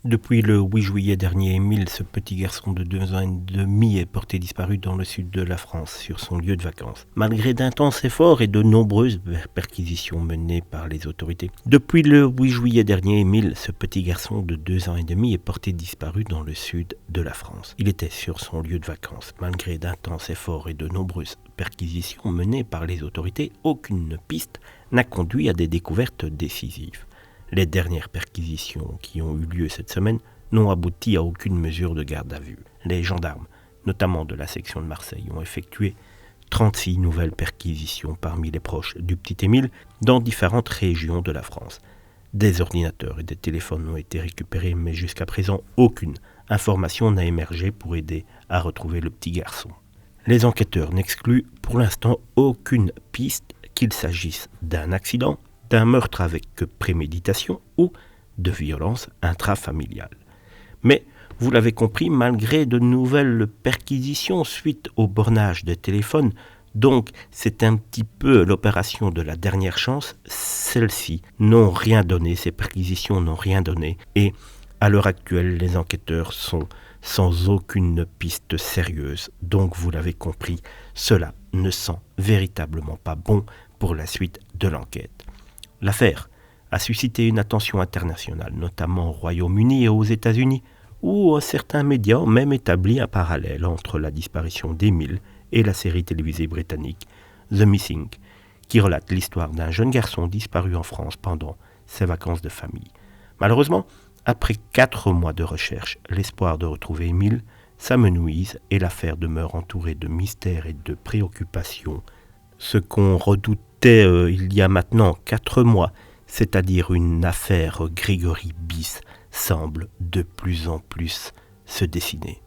Depuis le 8 juillet dernier, Émile, ce petit garçon de 2 ans et demi, est porté disparu dans le sud de la France, sur son lieu de vacances. Malgré d'intenses efforts et de nombreuses perquisitions menées par les autorités. Depuis le 8 juillet dernier, Émile, ce petit garçon de 2 ans et demi, est porté disparu dans le sud de la France. Il était sur son lieu de vacances. Malgré d'intenses efforts et de nombreuses perquisitions menées par les autorités, aucune piste n'a conduit à des découvertes décisives. Les dernières perquisitions qui ont eu lieu cette semaine n'ont abouti à aucune mesure de garde à vue. Les gendarmes, notamment de la section de Marseille, ont effectué 36 nouvelles perquisitions parmi les proches du petit Émile dans différentes régions de la France. Des ordinateurs et des téléphones ont été récupérés, mais jusqu'à présent, aucune information n'a émergé pour aider à retrouver le petit garçon. Les enquêteurs n'excluent pour l'instant aucune piste, qu'il s'agisse d'un accident, d'un meurtre avec préméditation ou de violence intrafamiliale. Mais, vous l'avez compris, malgré de nouvelles perquisitions suite au bornage des téléphones, donc c'est un petit peu l'opération de la dernière chance, celles-ci n'ont rien donné, ces perquisitions n'ont rien donné, et à l'heure actuelle, les enquêteurs sont sans aucune piste sérieuse. Donc vous l'avez compris, cela ne sent véritablement pas bon pour la suite de l'enquête. L'affaire a suscité une attention internationale, notamment au Royaume-Uni et aux États-Unis, où certains médias ont même établi un parallèle entre la disparition d'Émile et la série télévisée britannique The Missing, qui relate l'histoire d'un jeune garçon disparu en France pendant ses vacances de famille. Malheureusement, après 4 mois de recherche, l'espoir de retrouver Émile s'amenuise et l'affaire demeure entourée de mystères et de préoccupations. Ce qu'on redoutait il y a maintenant 4 mois, c'est-à-dire une affaire Grégory bis, semble de plus en plus se dessiner.